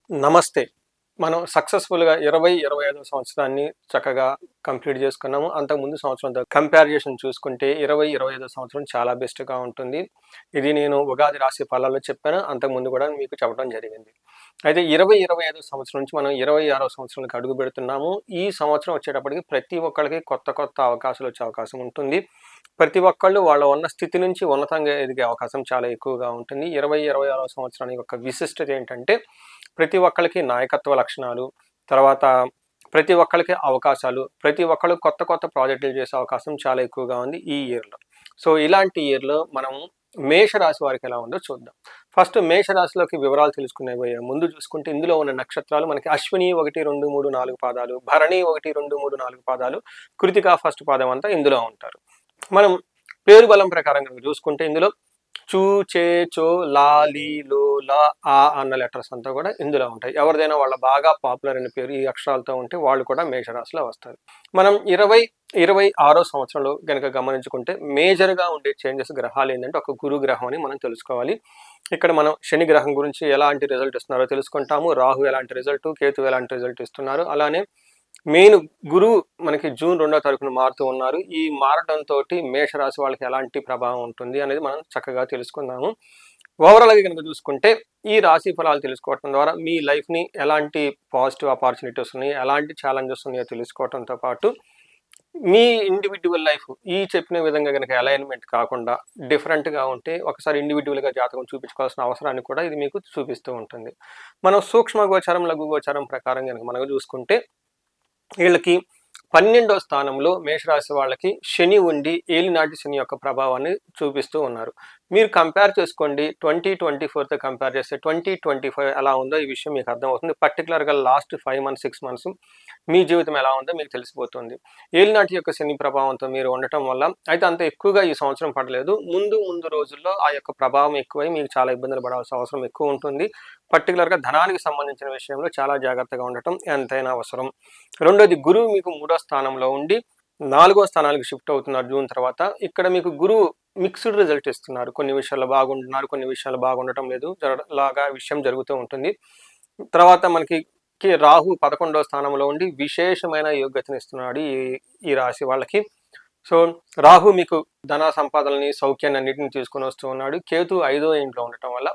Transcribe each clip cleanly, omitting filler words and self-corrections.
నమస్తే. మనం సక్సెస్‌ఫుల్‌గా 25 సంవత్సరాన్ని చక్కగా కంప్లీట్ చేసుకున్నాము. అంతకుముందు సంవత్సరంతో కంపేర్ చేసి చూసుకుంటే 25 సంవత్సరం చాలా బెస్ట్‌గా ఉంటుంది. ఇది నేను ఉగాది రాశి ఫలాల్లో చెప్పాను. అంతకుముందు కూడా మీకు చెప్పడం జరిగింది. అయితే 25 సంవత్సరం నుంచి మనం 26వ సంవత్సరంలోకి అడుగు పెడుతున్నాము. ఈ సంవత్సరం వచ్చేటప్పటికి ప్రతి ఒక్కళ్ళకి కొత్త కొత్త అవకాశాలు వచ్చే అవకాశం ఉంటుంది. ప్రతి ఒక్కళ్ళు వాళ్ళ ఉన్న స్థితి నుంచి ఉన్నతంగా ఎదిగే అవకాశం చాలా ఎక్కువగా ఉంటుంది. 26వ సంవత్సరానికి యొక్క విశిష్టత ఏంటంటే ప్రతి ఒక్కళ్ళకి నాయకత్వ లక్షణాలు, తర్వాత ప్రతి ఒక్కళ్ళకి అవకాశాలు, ప్రతి ఒక్కళ్ళు కొత్త కొత్త ప్రాజెక్టులు చేసే అవకాశం చాలా ఎక్కువగా ఉంది ఈ ఇయర్‌లో. సో, ఇలాంటి ఇయర్‌లో మనం మేషరాశి వారికి ఎలా ఉందో చూద్దాం. ఫస్ట్ మేషరాశిలోకి వివరాలు తెలుసుకునే పోయే ముందు చూసుకుంటే ఇందులో ఉన్న నక్షత్రాలు మనకి అశ్విని 1, 2, 3, 4 పాదాలు, భరణి 1, 2, 3, 4 పాదాలు, కృతిక ఫస్ట్ పాదం అంతా ఇందులో ఉంటారు. మనం పేరు బలం ప్రకారం కనుక చూసుకుంటే ఇందులో చూ, చే, చో, లా, లీ, లో, లా, ఆ అన్న లెటర్స్ అంతా కూడా ఇందులో ఉంటాయి. ఎవరిదైనా వాళ్ళ బాగా పాపులర్ అయిన పేరు ఈ అక్షరాలతో ఉంటే వాళ్ళు కూడా మేషరాశిలో వస్తారు. మనం 26వ సంవత్సరంలో కనుక గమనించుకుంటే మేజర్గా ఉండే చేంజెస్ గ్రహాలు ఏంటంటే ఒక గురు గ్రహం అని మనం తెలుసుకోవాలి. ఇక్కడ మనం శని గ్రహం గురించి ఎలాంటి రిజల్ట్ ఇస్తున్నారో తెలుసుకుంటాము. రాహు ఎలాంటి రిజల్ట్, కేతు ఎలాంటి రిజల్ట్ ఇస్తున్నారు. అలానే మెయిన్ గురువు మనకి జూన్ 2వ తారీఖున మారుతూ ఉన్నారు. ఈ మారడంతో మేషరాశి వాళ్ళకి ఎలాంటి ప్రభావం ఉంటుంది అనేది మనం చక్కగా తెలుసుకుందాము. ఓవరాల్గా కనుక చూసుకుంటే ఈ రాశి ఫలాలు తెలుసుకోవడం ద్వారా మీ లైఫ్ని ఎలాంటి పాజిటివ్ ఆపర్చునిటీస్ ఉన్నాయి, ఎలాంటి ఛాలెంజెస్ ఉన్నాయో తెలుసుకోవడంతో పాటు మీ ఇండివిజువల్ లైఫ్ ఈ చెప్పిన విధంగా కనుక అలైన్మెంట్ కాకుండా డిఫరెంట్గా ఉంటే ఒకసారి ఇండివిజువల్గా జాతకం చూపించుకోవాల్సిన అవసరాన్ని కూడా ఇది మీకు చూపిస్తూ ఉంటుంది. మనం సూక్ష్మ గోచారం, లఘు గోచారం ప్రకారం కనుక మనం చూసుకుంటే వీళ్ళకి 12వ స్థానంలో మేషరాశి వాళ్ళకి శని ఉండి ఏలినాటి శని యొక్క ప్రభావాన్ని చూపిస్తూ ఉన్నారు. మీరు కంపేర్ చేసుకోండి 2024తో కంపేర్ చేస్తే 2025 ఎలా ఉందో ఈ విషయం మీకు అర్థమవుతుంది. పర్టికులర్గా లాస్ట్ 5 మంత్స్ 6 మంత్స్ మీ జీవితం ఎలా ఉందో మీకు తెలిసిపోతుంది. ఏలినాటి యొక్క శని ప్రభావంతో మీరు ఉండటం వల్ల అయితే అంత ఎక్కువగా ఈ సంవత్సరం పడలేదు. ముందు రోజుల్లో ఆ యొక్క ప్రభావం ఎక్కువై మీకు చాలా ఇబ్బందులు పడాల్సిన అవసరం ఎక్కువ ఉంటుంది. పర్టికులర్గా ధనానికి సంబంధించిన విషయంలో చాలా జాగ్రత్తగా ఉండటం ఎంతైనా అవసరం. రెండోది గురువు మీకు 3వ స్థానంలో ఉండి 4వ స్థానానికి షిఫ్ట్ అవుతున్నారు జూన్ తర్వాత. ఇక్కడ మీకు గురువు మిక్స్డ్ రిజల్ట్ ఇస్తున్నారు. కొన్ని విషయాల్లో బాగుంటున్నారు, కొన్ని విషయాలు బాగుండటం లేదు. లాగా విషయం జరుగుతూ ఉంటుంది. తర్వాత మనకి రాహు 11వ స్థానంలో ఉండి విశేషమైన యోగ్యతను ఇస్తున్నాడు ఈ రాశి వాళ్ళకి. సో రాహు మీకు ధన సంపాదనని, సౌఖ్యాన్ని అన్నింటిని తీసుకొని వస్తూ ఉన్నాడు. కేతు 5వ ఇంట్లో ఉండటం వల్ల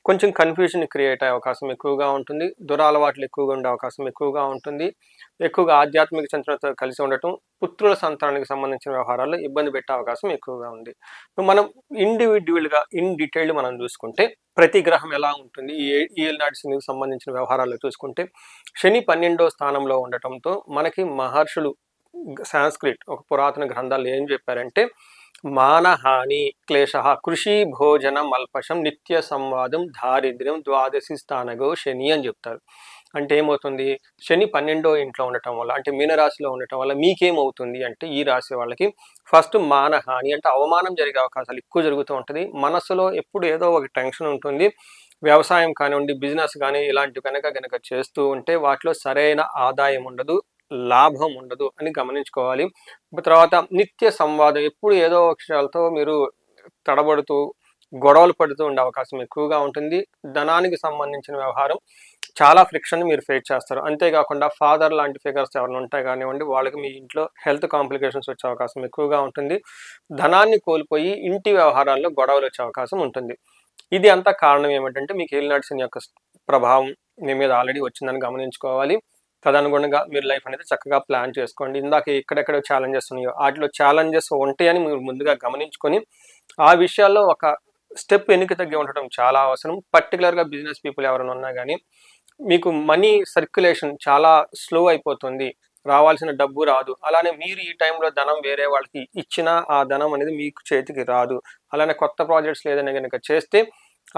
కొంచెం కన్ఫ్యూజన్ క్రియేట్ అయ్యే అవకాశం ఎక్కువగా ఉంటుంది. దురలవాట్లు ఎక్కువగా ఉండే అవకాశం ఎక్కువగా ఉంటుంది. ఎక్కువగా ఆధ్యాత్మిక చింతనతో కలిసి ఉండటం, పుత్రుల సంతానానికి సంబంధించిన వ్యవహారాల్లో ఇబ్బంది పెట్టే అవకాశం ఎక్కువగా ఉంది. మనం ఇండివిజువల్గా ఇన్ డీటెయిల్ మనం చూసుకుంటే ప్రతి గ్రహం ఎలా ఉంటుంది ఈ ఏలినాటి శనికి సంబంధించిన వ్యవహారాల్లో చూసుకుంటే శని 12వ స్థానంలో ఉండటంతో మనకి మహర్షులు సాంస్క్రిట్ ఒక పురాతన గ్రంథాలు ఏం చెప్పారంటే మానహాని క్లేశ కృషి భోజనం అల్పశం నిత్య సంవాదం దారిద్ర్యం ద్వాదశి స్థానగో శని అని చెప్తారు. అంటే ఏమవుతుంది, శని 12వ ఇంట్లో ఉండటం వల్ల అంటే మీనరాశిలో ఉండటం వల్ల మీకేమవుతుంది అంటే ఈ రాశి వాళ్ళకి ఫస్ట్ మానహాని అంటే అవమానం జరిగే అవకాశాలు ఎక్కువ జరుగుతూ ఉంటుంది. మనసులో ఎప్పుడు ఏదో ఒక టెన్షన్ ఉంటుంది. వ్యవసాయం కానివ్వండి, బిజినెస్ కానీ ఇలాంటివి కనుక చేస్తూ ఉంటే వాటిలో సరైన ఆదాయం ఉండదు, లాభం ఉండదు అని గమనించుకోవాలి. తర్వాత నిత్య సంవాదం ఎప్పుడు ఏదో విషయాలతో మీరు తడబడుతూ గొడవలు పడుతూ ఉండే అవకాశం ఎక్కువగా ఉంటుంది. ధనానికి సంబంధించిన వ్యవహారం చాలా ఫ్రిక్షన్ మీరు ఫేస్ చేస్తారు. అంతేకాకుండా ఫాదర్ లాంటి ఫిగర్స్ ఎవరైనా ఉంటాయి కానివ్వండి, వాళ్ళకి మీ ఇంట్లో హెల్త్ కాంప్లికేషన్స్ వచ్చే అవకాశం ఎక్కువగా ఉంటుంది. ధనాన్ని కోల్పోయి ఇంటి వ్యవహారాల్లో గొడవలు వచ్చే అవకాశం ఉంటుంది. ఇది అంతా కారణం ఏమిటంటే మీకు ఏలినాటి శని యొక్క ప్రభావం మీ మీద ఆల్రెడీ వచ్చిందని గమనించుకోవాలి. తదనుగుణంగా మీరు లైఫ్ అనేది చక్కగా ప్లాన్ చేసుకోండి. ఇందాక ఎక్కడెక్కడ ఛాలెంజెస్ ఉన్నాయో వాటిలో ఛాలెంజెస్ ఉంటాయని మీరు ముందుగా గమనించుకొని ఆ విషయాల్లో ఒక స్టెప్ వెనక్కి తగ్గి ఉండటం చాలా అవసరం. పర్టికులర్గా బిజినెస్ పీపుల్ ఎవరైనా ఉన్నా కానీ మీకు మనీ సర్క్యులేషన్ చాలా స్లో అయిపోతుంది, రావాల్సిన డబ్బు రాదు. అలానే మీరు ఈ టైంలో ధనం వేరే వాళ్ళకి ఇచ్చినా ఆ ధనం అనేది మీకు చేతికి రాదు. అలానే కొత్త ప్రాజెక్ట్స్ ఏదైనా కనుక చేస్తే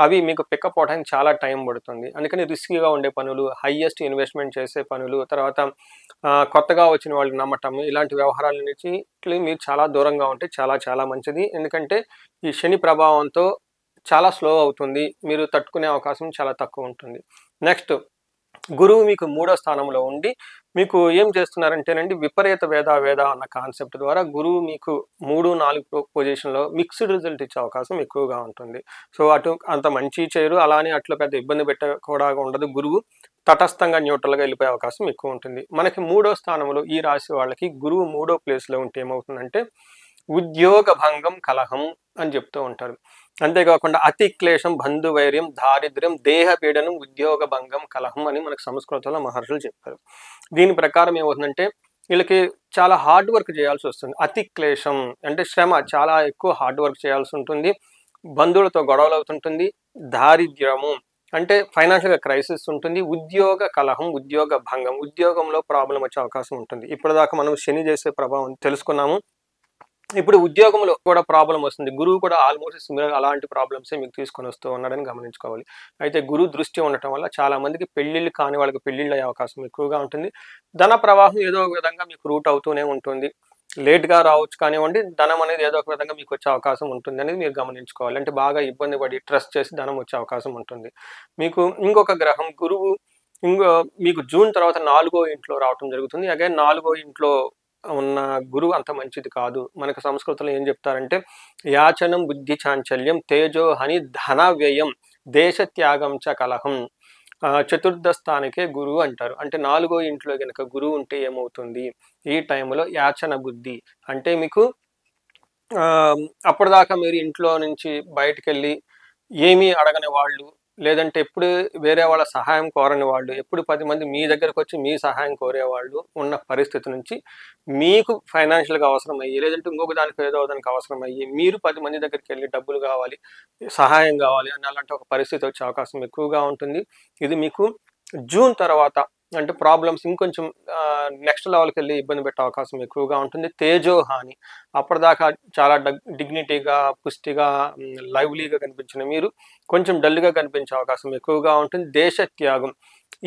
అవి మీకు పికప్ అవడానికి చాలా టైం పడుతుంది. అందుకని రిస్కీగా ఉండే పనులు, హైయెస్ట్ ఇన్వెస్ట్మెంట్ చేసే పనులు, తర్వాత కొత్తగా వచ్చిన వాళ్ళు నమ్మటం, ఇలాంటి వ్యవహారాల నుంచి మీరు చాలా దూరంగా ఉంటే చాలా మంచిది. ఎందుకంటే ఈ శని ప్రభావంతో చాలా స్లో అవుతుంది, మీరు తట్టుకునే అవకాశం చాలా తక్కువ ఉంటుంది. నెక్స్ట్ గురువు మీకు 3వ స్థానంలో ఉండి మీకు ఏం చేస్తున్నారంటేనండి విపరీత వేద అన్న కాన్సెప్ట్ ద్వారా గురువు మీకు 3, 4 పొజిషన్లో మిక్స్డ్ రిజల్ట్ ఇచ్చే అవకాశం ఎక్కువగా ఉంటుంది. సో అటు అంత మంచి చేయరు, అలానే అట్లా పెద్ద ఇబ్బంది పెట్ట కూడా ఉండదు గురువు. తటస్థంగా న్యూట్రల్గా వెళ్ళిపోయే అవకాశం ఎక్కువ ఉంటుంది. మనకి 3వ స్థానంలో ఈ రాశి వాళ్ళకి గురువు 3వ ప్లేస్లో ఉంటే ఏమవుతుందంటే ఉద్యోగ భంగం కలహం అని చెప్తూ ఉంటారు. అంతేకాకుండా అతి క్లేశం బంధువైర్యం దారిద్ర్యం దేహ పీడనం ఉద్యోగ భంగం కలహం అని మనకు సంస్కృతంలో మహర్షులు చెప్పారు. దీని ప్రకారం ఏమవుతుందంటే వీళ్ళకి చాలా హార్డ్ వర్క్ చేయాల్సి వస్తుంది. అతి క్లేశం అంటే శ్రమ, చాలా ఎక్కువ హార్డ్ వర్క్ చేయాల్సి ఉంటుంది. బంధువులతో గొడవలు అవుతుంటుంది. దారిద్ర్యము అంటే ఫైనాన్షియల్గా క్రైసిస్ ఉంటుంది. ఉద్యోగ కలహం ఉద్యోగ భంగం, ఉద్యోగంలో ప్రాబ్లం వచ్చే అవకాశం ఉంటుంది. ఇప్పటిదాకా మనం శని చేసే ప్రభావం తెలుసుకున్నాము. ఇప్పుడు ఉద్యోగంలో కూడా ప్రాబ్లం వస్తుంది. గురువు కూడా ఆల్మోస్ట్ సిమిలర్ అలాంటి ప్రాబ్లమ్సే మీకు తీసుకొని వస్తూ ఉన్నాడని గమనించుకోవాలి. అయితే గురువు దృష్టి ఉండటం వల్ల చాలా మందికి పెళ్లిళ్ళు కాని వాళ్ళకి పెళ్లిళ్ళు అయ్యే అవకాశం ఎక్కువగా ఉంటుంది. ధన ప్రవాహం ఏదో ఒక విధంగా మీకు రూట్ అవుతూనే ఉంటుంది. లేట్గా రావచ్చు కానివ్వండి, ధనం అనేది ఏదో ఒక విధంగా మీకు వచ్చే అవకాశం ఉంటుంది అనేది మీరు గమనించుకోవాలి. అంటే బాగా ఇబ్బంది పడి ట్రస్ట్ చేసి ధనం వచ్చే అవకాశం ఉంటుంది. మీకు ఇంకొక గ్రహం గురువు మీకు జూన్ తర్వాత 4వ ఇంట్లో రావటం జరుగుతుంది. అగైన్ 4వ ఇంట్లో ఉన్న గురువు అంత మంచిది కాదు. మనకు సంస్కృతంలో ఏం చెప్తారంటే యాచనం బుద్ధి చాంచల్యం తేజో హని ధన వ్యయం దేశ త్యాగం చ కలహం. చతుర్థ స్థానికే గురువు అంటారు. అంటే 4వ ఇంట్లో కనుక గురువు ఉంటే ఏమవుతుంది, ఈ టైంలో యాచన బుద్ధి అంటే మీకు అప్పటిదాకా మీరు ఇంట్లో నుంచి బయటకు వెళ్ళి ఏమీ అడగని వాళ్ళు, లేదంటే ఎప్పుడు వేరే వాళ్ళ సహాయం కోరని వాళ్ళు, ఎప్పుడు 10 మంది మీ దగ్గరకు వచ్చి మీ సహాయం కోరేవాళ్ళు ఉన్న పరిస్థితి నుంచి మీకు ఫైనాన్షియల్గా అవసరం అయ్యి, లేదంటే ఇంకొక దానికి ఏదో దానికి అవసరం అయ్యి మీరు 10 మంది దగ్గరికి వెళ్ళి డబ్బులు కావాలి, సహాయం కావాలి అని అలాంటి ఒక పరిస్థితి వచ్చే అవకాశం ఎక్కువగా ఉంటుంది. ఇది మీకు జూన్ తర్వాత అంటే ప్రాబ్లమ్స్ ఇంకొంచెం నెక్స్ట్ లెవెల్కి వెళ్ళి ఇబ్బంది పెట్టే అవకాశం ఎక్కువగా ఉంటుంది. తేజోహాని, అప్పటిదాకా చాలా డిగ్నిటీగా పుష్టిగా లైవ్లీగా కనిపించిన మీరు కొంచెం డల్గా కనిపించే అవకాశం ఎక్కువగా ఉంటుంది. దేశ త్యాగం,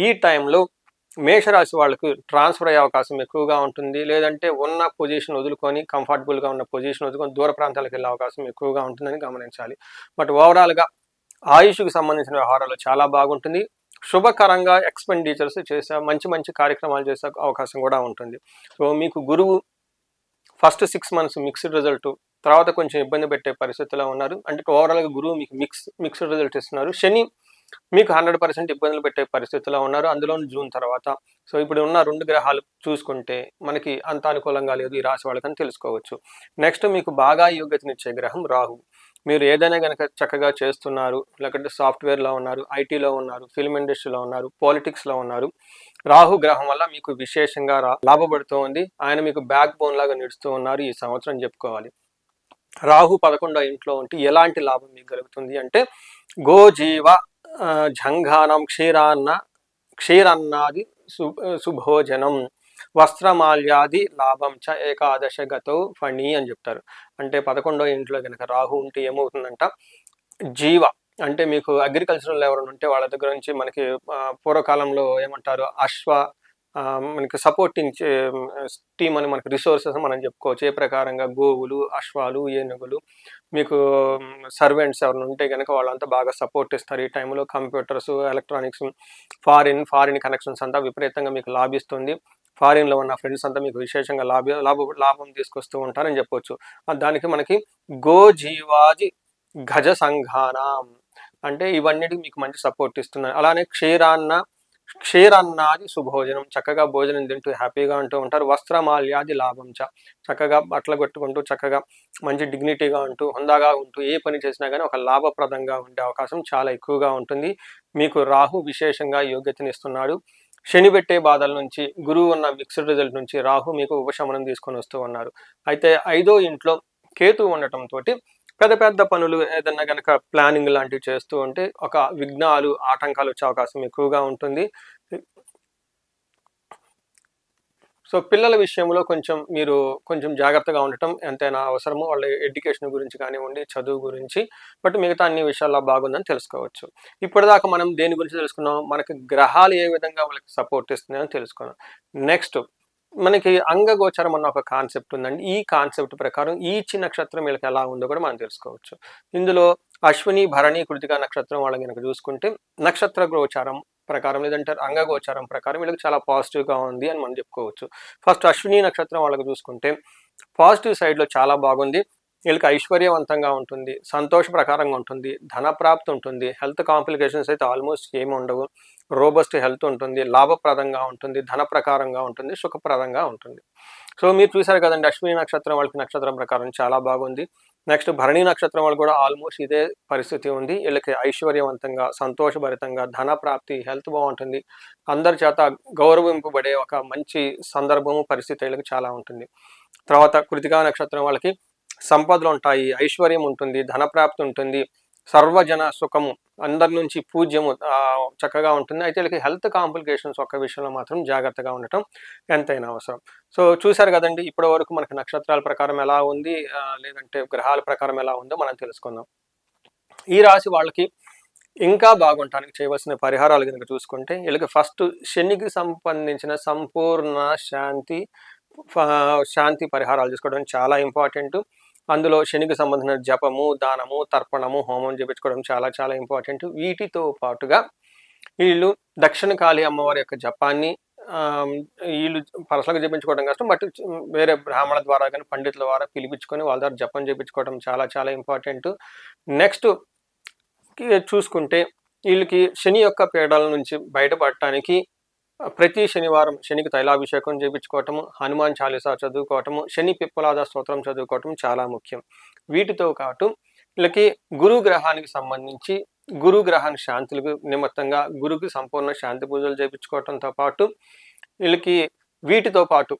ఈ టైంలో మేషరాశి వాళ్ళకు ట్రాన్స్ఫర్ అయ్యే అవకాశం ఎక్కువగా ఉంటుంది. లేదంటే ఉన్న పొజిషన్ వదులుకొని కంఫర్టబుల్గా ఉన్న పొజిషన్ వదులుకొని దూర ప్రాంతాలకు వెళ్ళే అవకాశం ఎక్కువగా ఉంటుందని గమనించాలి. బట్ ఓవరాల్గా ఆయుష్కి సంబంధించిన వ్యవహారాలు చాలా బాగుంటుంది. శుభకరంగా ఎక్స్పెండిచర్స్ చేసే మంచి మంచి కార్యక్రమాలు చేసే అవకాశం కూడా ఉంటుంది. సో మీకు గురువు ఫస్ట్ 6 months మిక్స్డ్ రిజల్ట్, తర్వాత కొంచెం ఇబ్బంది పెట్టే పరిస్థితిలో ఉన్నారు. అంటే ఓవరాల్గా గురువు మీకు మిక్స్డ్ రిజల్ట్ ఇస్తున్నారు. శని మీకు 100% ఇబ్బందులు పెట్టే పరిస్థితిలో ఉన్నారు, అందులో జూన్ తర్వాత. సో ఇప్పుడు ఉన్న 2 గ్రహాలు చూసుకుంటే మనకి అంత అనుకూలంగా లేదు ఈ రాశి వాళ్ళకని తెలుసుకోవచ్చు. నెక్స్ట్ మీకు బాగా యోగ్యతనిచ్చే గ్రహం రాహు. మీరు ఏదైనా కనుక చక్కగా చేస్తున్నారు, లేకపోతే సాఫ్ట్వేర్లో ఉన్నారు, ఐటీలో ఉన్నారు, ఫిల్మ్ ఇండస్ట్రీలో ఉన్నారు, పాలిటిక్స్లో ఉన్నారు, రాహు గ్రహం వల్ల మీకు విశేషంగా లాభపడుతూ ఉంది. ఆయన మీకు బ్యాక్ బోన్ లాగా నిడుస్తూ ఉన్నారు ఈ సంవత్సరం చెప్పుకోవాలి. రాహు 11వ ఇంట్లో ఉంటే ఎలాంటి లాభం మీకు కలుగుతుంది అంటే గోజీవ జంఘానం క్షీరాన్నాది సుభోజనం వస్త్రమాల్యాది లాభం చ ఏకాదశ గతో ఫణి అని చెప్తారు. అంటే 11వ ఇంట్లో కనుక రాహు ఉంటే ఏమవుతుందంట, జీవ అంటే మీకు అగ్రికల్చరల్ ఎవరైనా ఉంటే వాళ్ళ దగ్గర నుంచి మనకి పూర్వకాలంలో ఏమంటారు మనకి సపోర్టింగ్ టీమ్ అని మనకి రిసోర్సెస్ మనం చెప్పుకోవచ్చు. ఏ ప్రకారంగా గోవులు, అశ్వాలు, ఏనుగులు, మీకు సర్వెంట్స్ ఎవరైనా ఉంటే కనుక వాళ్ళంతా బాగా సపోర్ట్ ఇస్తారు. ఈ టైంలో కంప్యూటర్స్, ఎలక్ట్రానిక్స్, ఫారిన్ కనెక్షన్స్ అంతా విపరీతంగా మీకు లాభిస్తుంది. ఫారిన్లో ఉన్న ఫ్రెండ్స్ అంతా మీకు విశేషంగా లాభం తీసుకొస్తూ ఉంటారని చెప్పొచ్చు. దానికి మనకి గోజీవాది గజ సంఘానం అంటే ఇవన్నిటికి మీకు మంచి సపోర్ట్ ఇస్తున్నారు. అలానే క్షీరాన్నాది సుభోజనం, చక్కగా భోజనం తింటూ హ్యాపీగా ఉంటూ ఉంటారు. వస్త్రమాల్యాది లాభం చక్కగా బట్టలు కట్టుకుంటూ చక్కగా మంచి డిగ్నిటీగా ఉంటూ హుందాగా ఉంటూ ఏ పని చేసినా కానీ ఒక లాభప్రదంగా ఉండే అవకాశం చాలా ఎక్కువగా ఉంటుంది. మీకు రాహు విశేషంగా యోగ్యతనిస్తున్నాడు. శని పెట్టే బాధల నుంచి, గురువు ఉన్న మిక్స్డ్ రిజల్ట్ నుంచి రాహు మీకు ఉపశమనం తీసుకొని వస్తూ ఉన్నారు. అయితే 5వ ఇంట్లో కేతు ఉండటంతో పెద్ద పనులు ఏదన్నా కనుక ప్లానింగ్ లాంటివి చేస్తూ ఉంటే ఒక విఘ్నాలు, ఆటంకాలు వచ్చే అవకాశం ఎక్కువగా ఉంటుంది. సో పిల్లల విషయంలో మీరు కొంచెం జాగ్రత్తగా ఉండటం ఎంతైనా అవసరము. వాళ్ళ ఎడ్యుకేషన్ గురించి కానివ్వండి, చదువు గురించి, బట్ మిగతా అన్ని విషయాల్లో బాగుందని తెలుసుకోవచ్చు. ఇప్పటిదాకా మనం దేని గురించి తెలుసుకున్నాం, మనకి గ్రహాలు ఏ విధంగా వాళ్ళకి సపోర్ట్ ఇస్తున్నాయని తెలుసుకున్నాం. నెక్స్ట్ మనకి అంగగోచరం అన్న ఒక కాన్సెప్ట్ ఉందండి. ఈ కాన్సెప్ట్ ప్రకారం ఈచి నక్షత్రం వీళ్ళకి ఎలా ఉందో కూడా మనం తెలుసుకోవచ్చు. ఇందులో అశ్విని, భరణి, కృతిక నక్షత్రం వాళ్ళకి కనుక చూసుకుంటే నక్షత్ర గోచారం ప్రకారం లేదంటే అంగగోచారం ప్రకారం వీళ్ళకి చాలా పాజిటివ్గా ఉంది అని మనం చెప్పుకోవచ్చు. ఫస్ట్ అశ్విని నక్షత్రం వాళ్ళకి చూసుకుంటే పాజిటివ్ సైడ్లో చాలా బాగుంది. వీళ్ళకి ఐశ్వర్యవంతంగా ఉంటుంది, సంతోష ప్రకారంగా ఉంటుంది, ధనప్రాప్తి ఉంటుంది, హెల్త్ కాంప్లికేషన్స్ అయితే ఆల్మోస్ట్ ఏమి ఉండవు, రోబస్ట్ హెల్త్ ఉంటుంది, లాభప్రదంగా ఉంటుంది, ధన ప్రకారంగా ఉంటుంది, సుఖప్రదంగా ఉంటుంది. సో మీరు చూసారు కదండి, అశ్విని నక్షత్రం వాళ్ళకి నక్షత్రం ప్రకారం చాలా బాగుంది. నెక్స్ట్ భరణి నక్షత్రం వాళ్ళు కూడా ఆల్మోస్ట్ ఇదే పరిస్థితి ఉంది. వీళ్ళకి ఐశ్వర్యవంతంగా, సంతోషభరితంగా, ధన ప్రాప్తి, హెల్త్ బాగుంటుంది, అందరి చేత గౌరవింపబడే ఒక మంచి సందర్భము, పరిస్థితి వీళ్ళకి చాలా ఉంటుంది. తర్వాత కృతికా నక్షత్రం వాళ్ళకి సంపదలు ఉంటాయి, ఐశ్వర్యం ఉంటుంది, ధనప్రాప్తి ఉంటుంది, సర్వజన సుఖము, అందరి నుంచి పూజ్యము చక్కగా ఉంటుంది. అయితే వీళ్ళకి హెల్త్ కాంప్లికేషన్స్ ఒక్క విషయంలో మాత్రం జాగ్రత్తగా ఉండటం ఎంతైనా అవసరం. సో చూశారు కదండి, ఇప్పటి వరకు మనకి నక్షత్రాల ప్రకారం ఎలా ఉంది, లేదంటే గ్రహాల ప్రకారం ఎలా ఉందో మనం తెలుసుకుందాం. ఈ రాశి వాళ్ళకి ఇంకా బాగుంటానికి చేయవలసిన పరిహారాలు కనుక చూసుకుంటే, వీళ్ళకి ఫస్ట్ శనికి సంబంధించిన సంపూర్ణ శాంతి పరిహారాలు చేసుకోవడం చాలా ఇంపార్టెంట్. అందులో శనికి సంబంధించిన జపము, దానము, తర్పణము, హోమం చేపించుకోవడం చాలా చాలా ఇంపార్టెంట్. వీటితో పాటుగా వీళ్ళు దక్షిణ కాళీ అమ్మవారి యొక్క జపాన్ని వీళ్ళు పర్సనల్గా చేపించుకోవడం కష్టం, బట్ వేరే బ్రాహ్మణ ద్వారా కానీ పండితుల ద్వారా పిలిపించుకొని వాళ్ళ ద్వారా జపం చేపించుకోవడం చాలా చాలా ఇంపార్టెంట్. నెక్స్ట్ చూసుకుంటే వీళ్ళకి శని యొక్క పీడల నుంచి బయటపడటానికి ప్రతి శనివారం శనికి తైలాభిషేకం చేయించుకోవటము, హనుమాన్ చాలీసా చదువుకోవటము, శని పిప్పలాద స్తోత్రం చదువుకోవటం చాలా ముఖ్యం. వీటితో పాటు వీళ్ళకి గురు గ్రహానికి సంబంధించి గురుగ్రహానికి శాంతులకు నిమిత్తంగా గురుకి సంపూర్ణ శాంతి పూజలు చేయించుకోవటంతో పాటు వీళ్ళకి వీటితో పాటు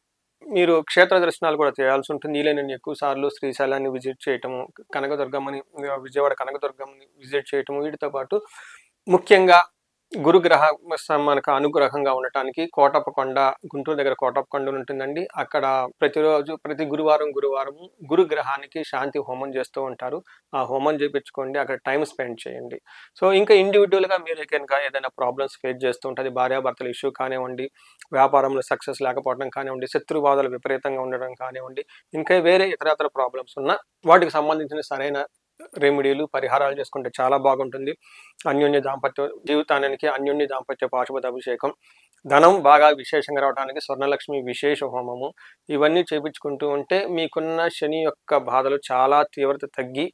మీరు క్షేత్ర దర్శనాలు కూడా చేయాల్సి ఉంటుంది. వీలైనన్ని ఎక్కువ సార్లు శ్రీశైలాన్ని విజిట్ చేయటము, కనకదుర్గమ్మని, విజయవాడ కనకదుర్గమ్మని విజిట్ చేయటము, వీటితో పాటు ముఖ్యంగా గురుగ్రహ మనకు అనుగ్రహంగా ఉండటానికి కోటప్పకొండ, గుంటూరు దగ్గర కోటప్పకొండ ఉంటుందండి. అక్కడ ప్రతిరోజు ప్రతి గురువారం గురుగ్రహానికి శాంతి హోమం చేస్తూ ఉంటారు. ఆ హోమం చేయించుకోండి, అక్కడ టైం స్పెండ్ చేయండి. సో ఇంకా ఇండివిజువల్గా మీరు కనుక ఏదైనా ప్రాబ్లమ్స్ ఫేస్ చేస్తూ ఉంటుంది, భార్యాభర్తల ఇష్యూ కానివ్వండి, వ్యాపారంలో సక్సెస్ లేకపోవడం కానివ్వండి, శత్రువాదాలు విపరీతంగా ఉండడం కానివ్వండి, ఇంకా వేరే ఇతరత్ర ప్రాబ్లమ్స్ ఉన్నా వాటికి సంబంధించిన సరైన రెమెడీలు, పరిహారాలు చేసుకుంటే చాలా బాగుంటుంది. అన్యోన్య దాంపత్య జీవితానికి అన్యోన్య దాంపత్య పాశుపత అభిషేకం, ధనం బాగా విశేషంగా రావడానికి స్వర్ణలక్ష్మి విశేష హోమము, ఇవన్నీ చేపించుకుంటూ ఉంటే మీకున్న శని యొక్క బాధలు చాలా తీవ్రత తగ్గి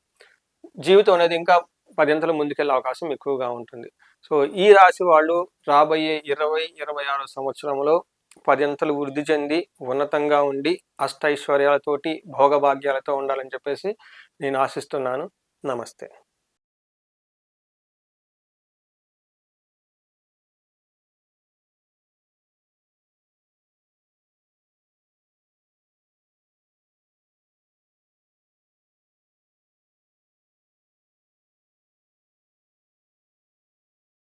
జీవితం అనేది ఇంకా 10 ముందుకెళ్ళే అవకాశం ఎక్కువగా ఉంటుంది. సో ఈ రాశి వాళ్ళు రాబోయే 2026 సంవత్సరంలో 10 వృద్ధి చెంది ఉన్నతంగా ఉండి అష్టైశ్వర్యాలతోటి భోగభాగ్యాలతో ఉండాలని చెప్పేసి నేను ఆశిస్తున్నాను. నమస్తే.